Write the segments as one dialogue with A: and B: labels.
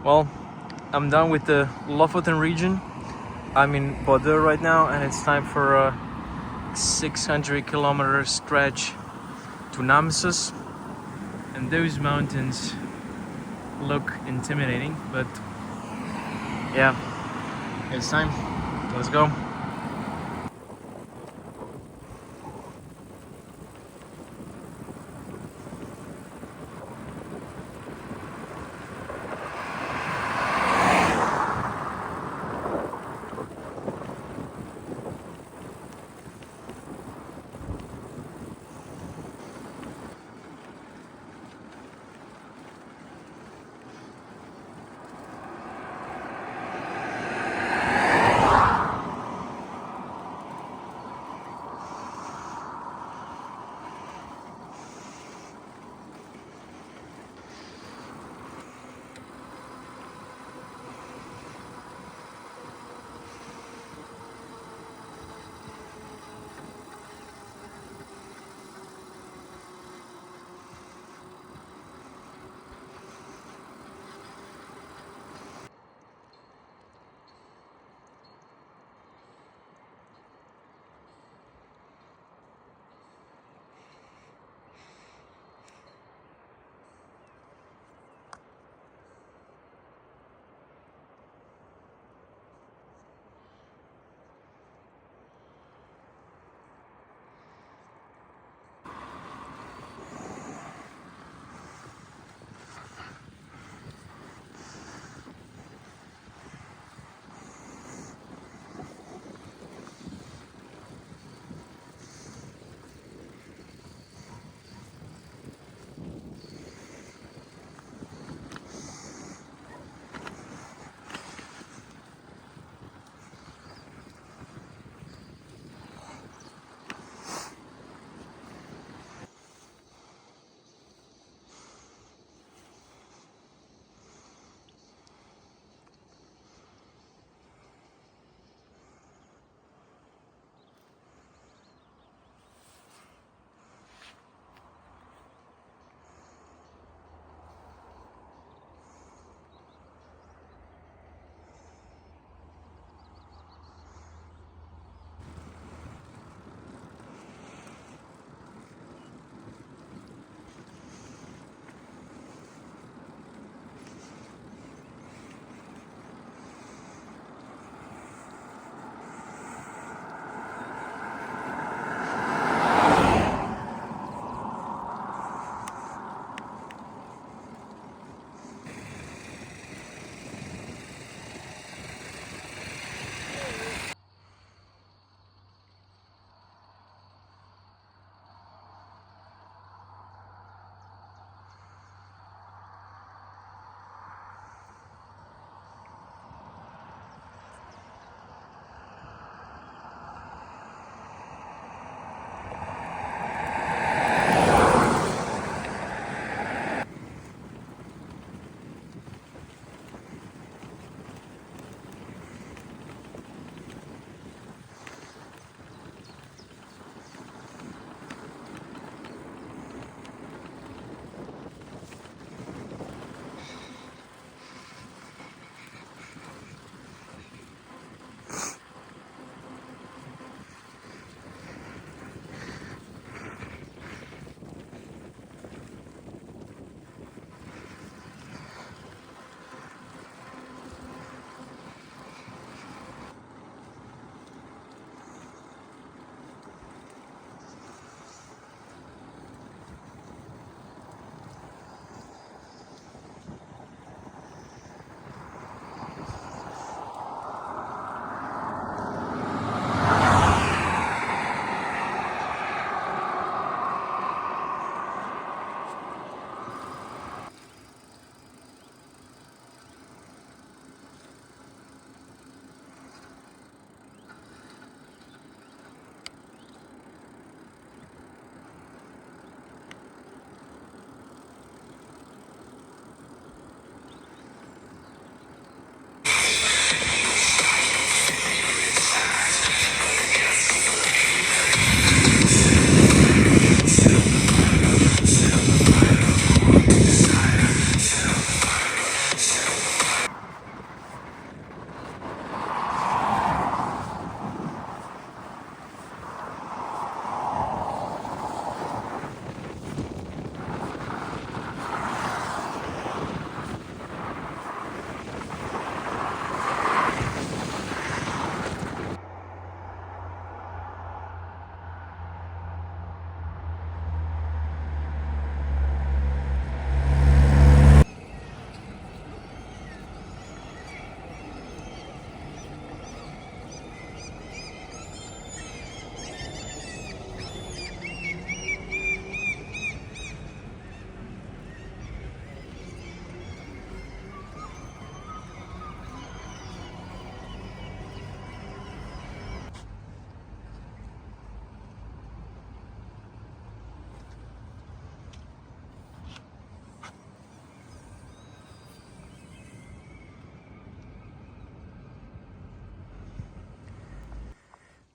A: Well, I'm done with the Lofoten region. I'm in Bodø right now, and it's time for a 600-kilometer stretch to Namsos. And those mountains look intimidating, but yeah, it's time. Let's go.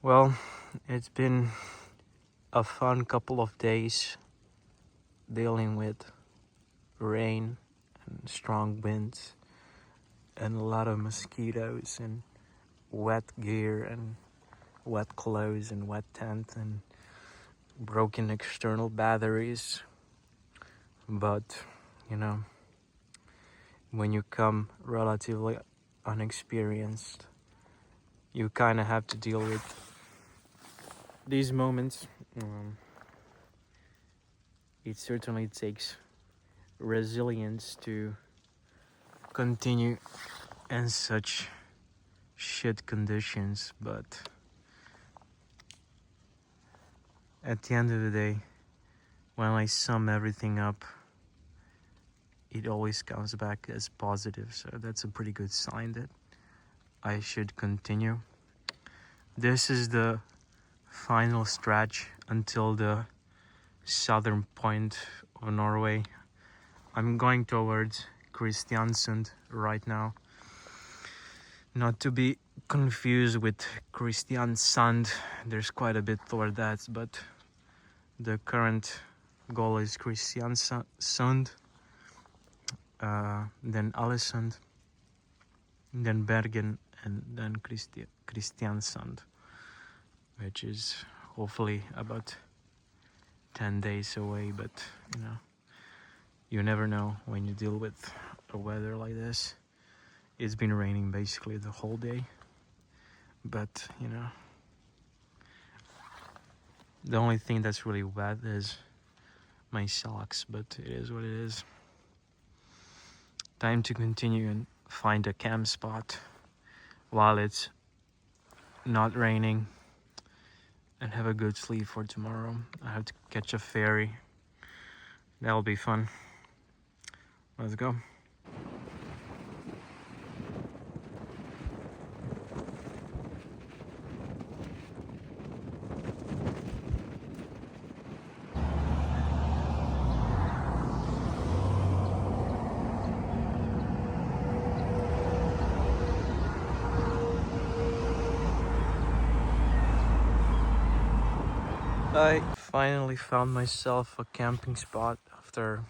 A: Well, it's been a fun couple of days dealing with rain and strong winds and a lot of mosquitoes and wet gear and wet clothes and wet tent and broken external batteries. But, you know, when you come relatively unexperienced, you kind of have to deal with these moments. It certainly takes resilience to continue in such shit conditions, but at the end of the day, when I sum everything up, it always comes back as positive. So that's a pretty good sign that I should continue. This is the final stretch until the southern point of Norway. I'm going towards Kristiansund right now. Not to be confused with Kristiansand. There's quite a bit toward that, but the current goal is Kristiansund, then Alesund, then Bergen, and then Kristiansand, which is hopefully about 10 days away. But you know, you never know when you deal with a weather like this. It's been raining basically the whole day, but you know, the only thing that's really wet is my socks, but it is what it is. Time to continue and find a camp spot while it's not raining and have a good sleep for tomorrow. I have to catch a ferry. That'll be fun. Let's go. I finally found myself a camping spot after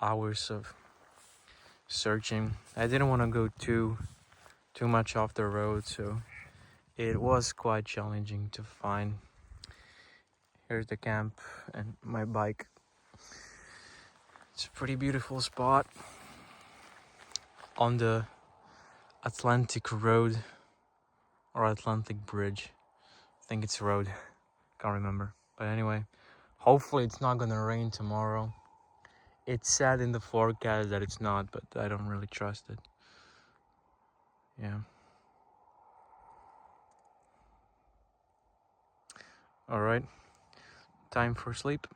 A: hours of searching. I didn't want to go too much off the road, so it was quite challenging to find. Here's the camp and my bike. It's a pretty beautiful spot on the Atlantic Road or Atlantic Bridge. I think it's road. Can't remember. But anyway, hopefully it's not gonna rain tomorrow. It said in the forecast that it's not, but I don't really trust it. Yeah. Alright. Time for sleep.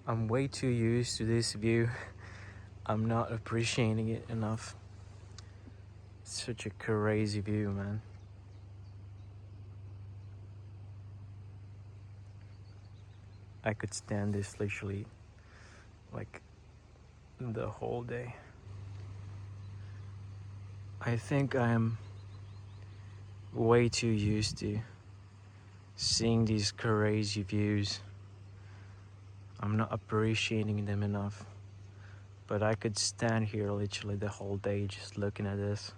A: I'm way too used to this view. I'm not appreciating it enough. It's such a crazy view, man. I could stand this literally like the whole day. I think I am way too used to seeing these crazy views. I'm not appreciating them enough. But I could stand here literally the whole day just looking at this.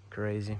A: Crazy.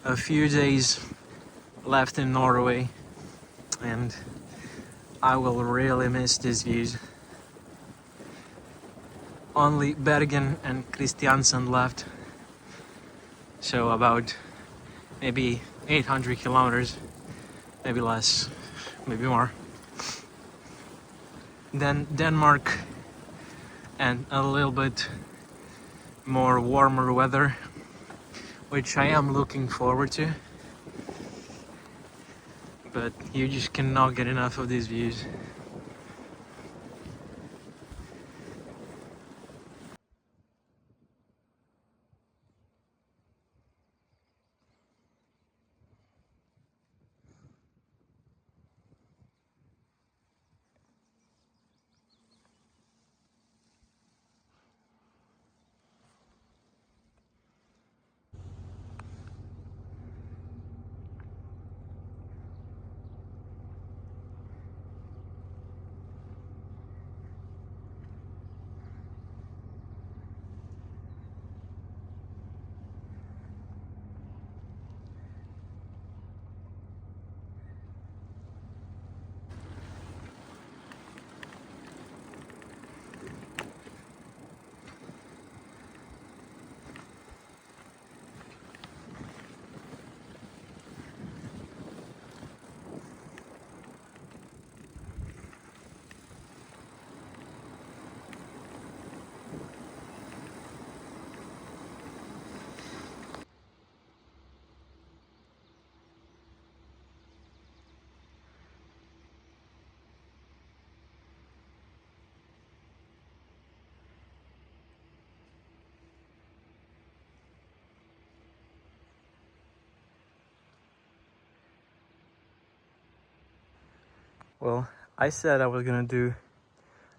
A: a few days left in Norway, and I will really miss these views. Only Bergen and Kristiansand left, so about maybe 800 kilometers, maybe less, maybe more. Then Denmark and a little bit more warmer weather, which I am looking forward to, but you just cannot get enough of these views. Well, I said I was gonna do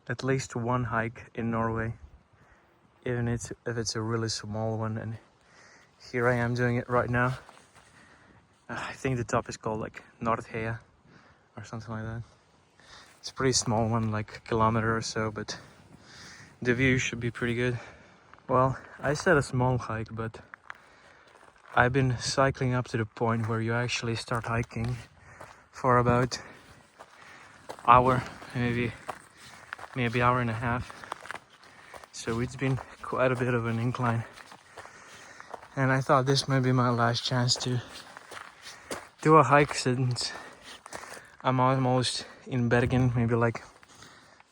A: at least one hike in Norway, even if it's a really small one, and here I am doing it right now. I think the top is called like Nordhea or something like that. It's a pretty small one, like a kilometer or so, but the view should be pretty good. Well, I said a small hike, but I've been cycling up to the point where you actually start hiking for about hour, maybe hour and a half. So it's been quite a bit of an incline, and I thought this might be my last chance to do a hike since I'm almost in Bergen, maybe like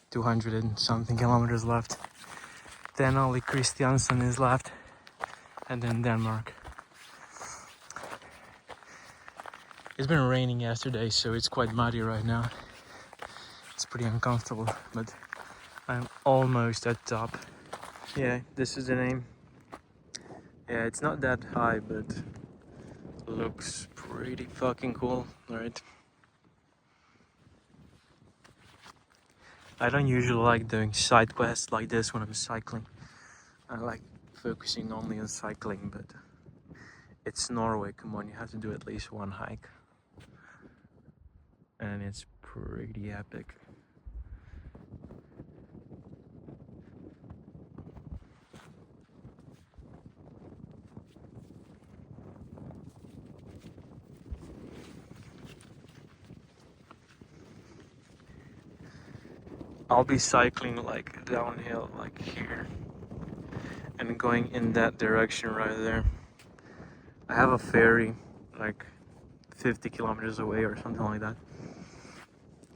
A: 200 and something kilometers left. Then only Kristiansand is left, and then Denmark. It's been raining yesterday, so it's quite muddy right now. It's pretty uncomfortable, but I'm almost at top. Yeah, this is the name. Yeah, it's not that high, but looks pretty fucking cool, right? I don't usually like doing side quests like this when I'm cycling. I like focusing only on cycling, but it's Norway, come on, you have to do at least one hike. And it's pretty epic. I'll be cycling like downhill like here and going in that direction right there. I have a ferry like 50 kilometers away or something like that.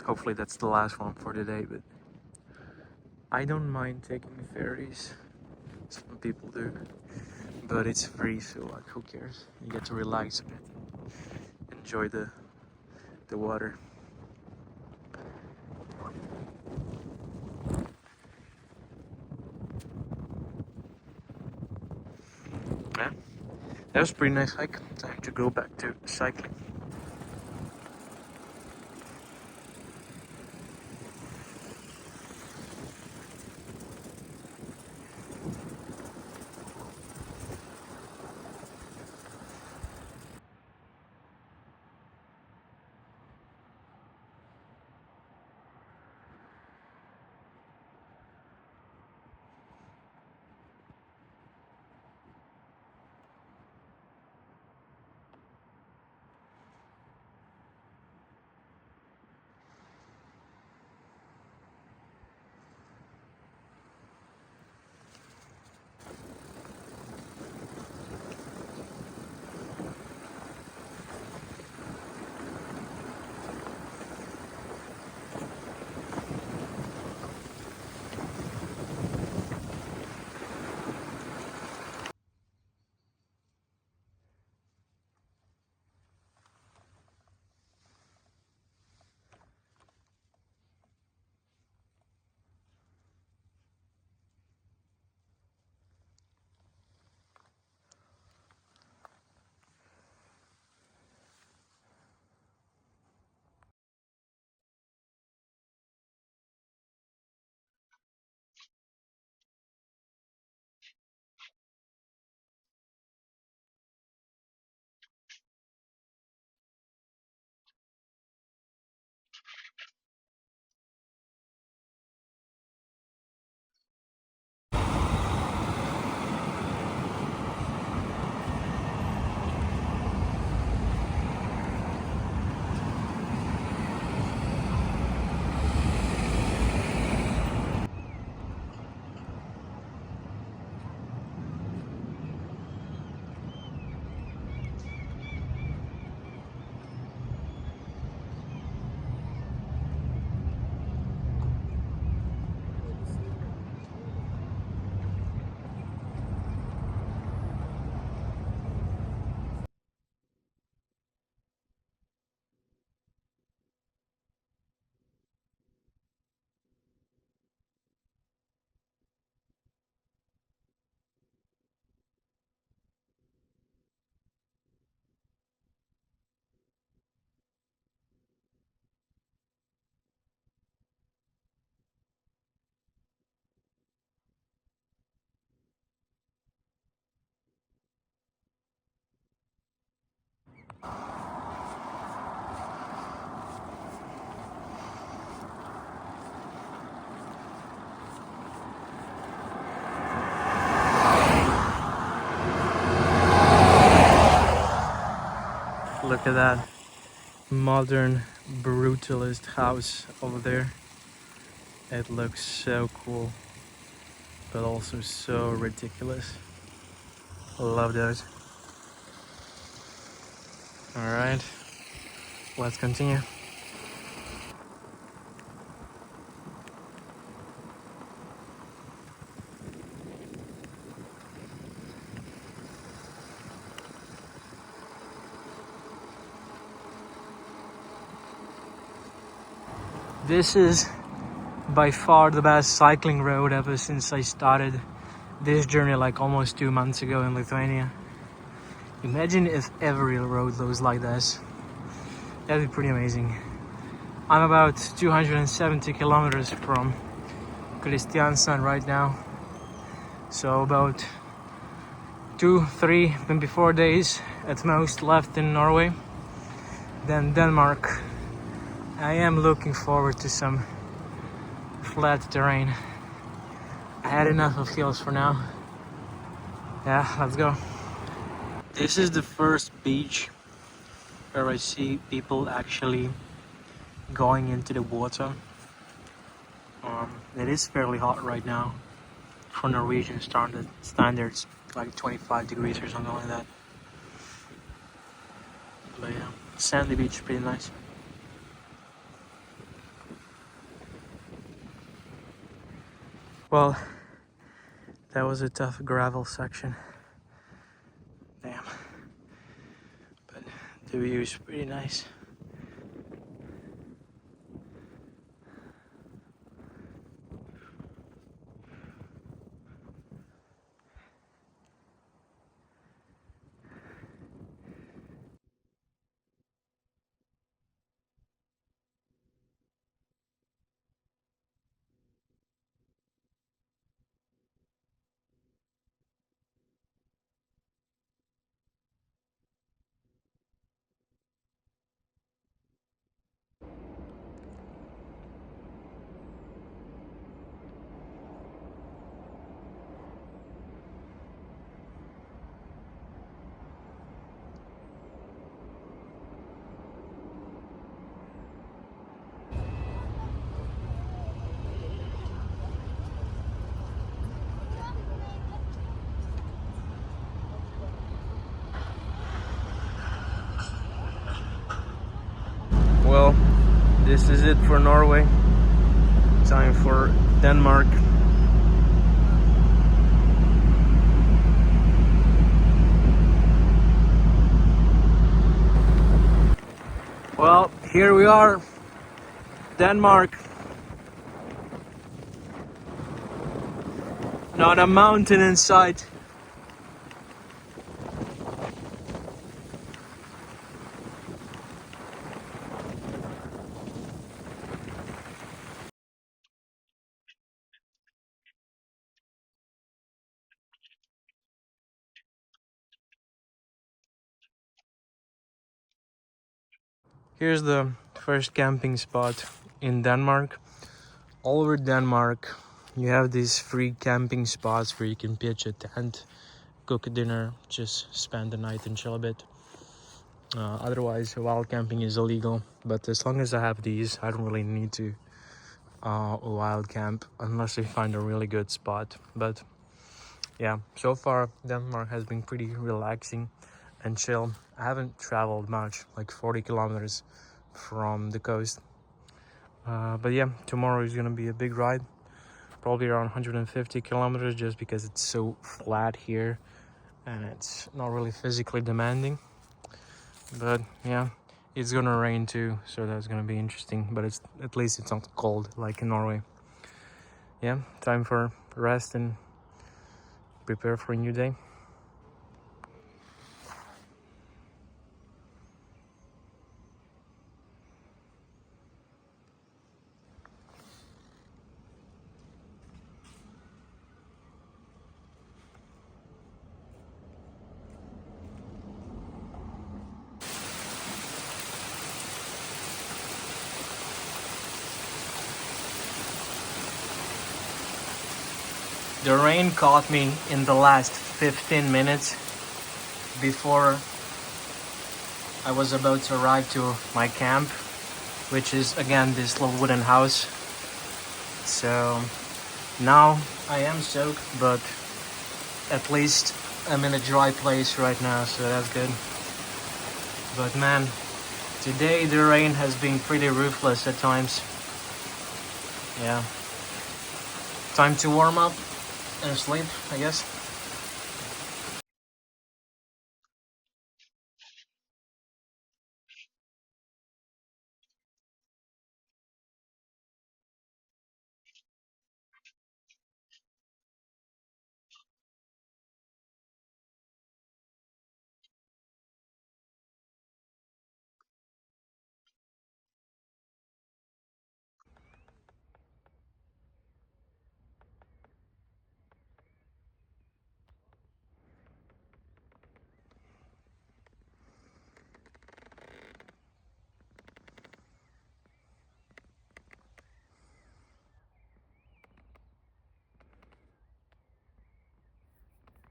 A: Hopefully that's the last one for today, but I don't mind taking ferries. Some people do, but it's free, so like who cares? You get to relax a bit, enjoy the water. Yeah, that was a pretty nice hike. Time to go back to cycling. Look at that modern brutalist house over there. It looks so cool, but also so ridiculous. Love those. All right, let's continue. This is by far the best cycling road ever since I started this journey like almost 2 months ago in Lithuania. Imagine if every road was like this. That'd be pretty amazing. I'm about 270 kilometers from Kristiansand right now. So about 2, 3, maybe 4 days at most left in Norway. Then Denmark. I am looking forward to some flat terrain. I had enough of hills for now. Yeah, let's go. This is the first beach where I see people actually going into the water. It is fairly hot right now for Norwegian standards, like 25 degrees or something like that. But yeah, sandy beach, pretty nice. Well, that was a tough gravel section. Damn. But the view is pretty nice. Well, this is it for Norway. Time for Denmark. Well, here we are, Denmark. Not a mountain in sight. Here's the First camping spot in Denmark. All over Denmark, you have these free camping spots where you can pitch a tent, cook a dinner, just spend the night and chill a bit. Otherwise, wild camping is illegal. But as long as I have these, I don't really need to wild camp unless I find a really good spot. But yeah, so far Denmark has been pretty relaxing and chill. I haven't traveled much, like 40 kilometers from the coast. But yeah, tomorrow is gonna be a big ride, probably around 150 kilometers, just because it's so flat here and it's not really physically demanding. But yeah, it's gonna rain too, so that's gonna be interesting, but it's at least it's not cold like in Norway. Yeah, time for rest and prepare for a new day. The rain caught me in the last 15 minutes before I was about to arrive to my camp, which is again this little wooden house. So now I am soaked, but at least I'm in a dry place right now, so that's good. But man, today the rain has been pretty ruthless at times. Yeah. Time to warm up and sleep, I guess.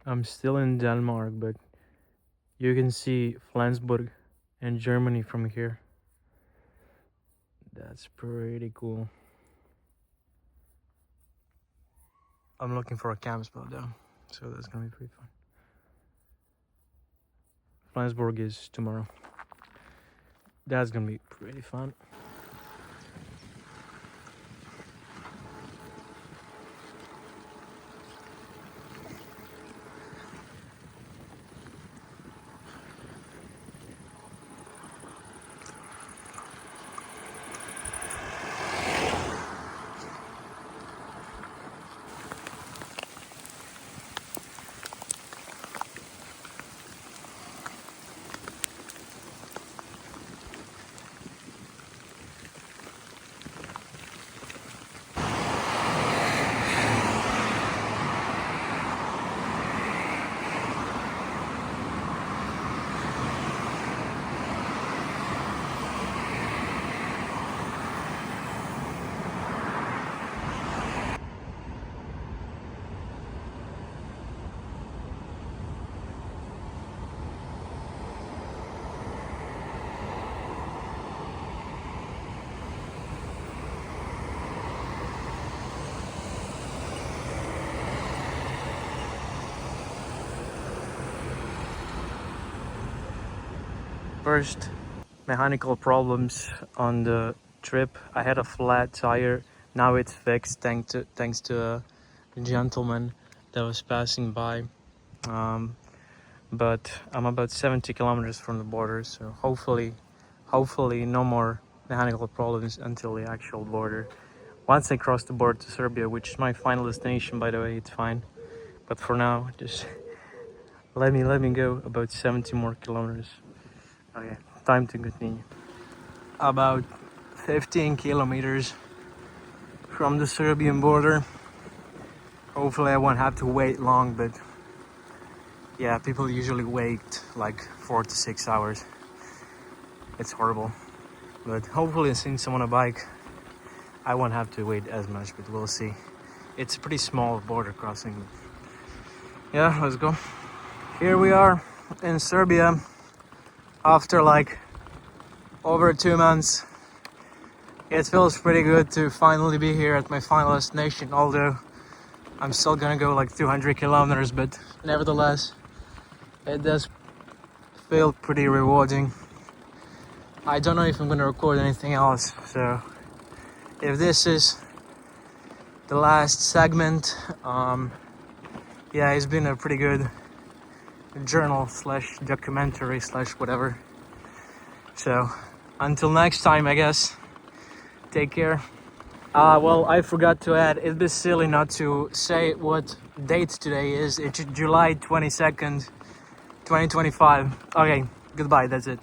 A: I'm still in Denmark, but you can see Flensburg and Germany from here. That's pretty cool. I'm looking for a camp spot though, so that's gonna be pretty fun. Flensburg is tomorrow. That's gonna be pretty fun. First, mechanical problems on the trip. I had a flat tire. Now it's fixed thanks to a gentleman that was passing by. But I'm about 70 kilometers from the border, so hopefully no more mechanical problems until the actual border. Once I cross the border to Serbia, which is my final destination, by the way, it's fine. But for now, just let me go about 70 more kilometers. Okay, time to continue. About 15 kilometers from the Serbian border. Hopefully I won't have to wait long, but yeah, people usually wait like 4 to 6 hours. It's horrible. But hopefully, since I'm on a bike, I won't have to wait as much, but we'll see. It's a pretty small border crossing. Yeah, let's go. Here we are in Serbia after like over 2 months. It feels pretty good to finally be here at my final destination, although I'm still gonna go like 200 kilometers, but nevertheless, it does feel pretty rewarding. I don't know if I'm gonna record anything else, so if this is the last segment, yeah, it's been a pretty good journal slash documentary slash whatever. So until next time, I guess, take care. Well, I forgot to add, it'd be silly not to say what date today is. It's July 22nd, 2025. Okay, goodbye, that's it.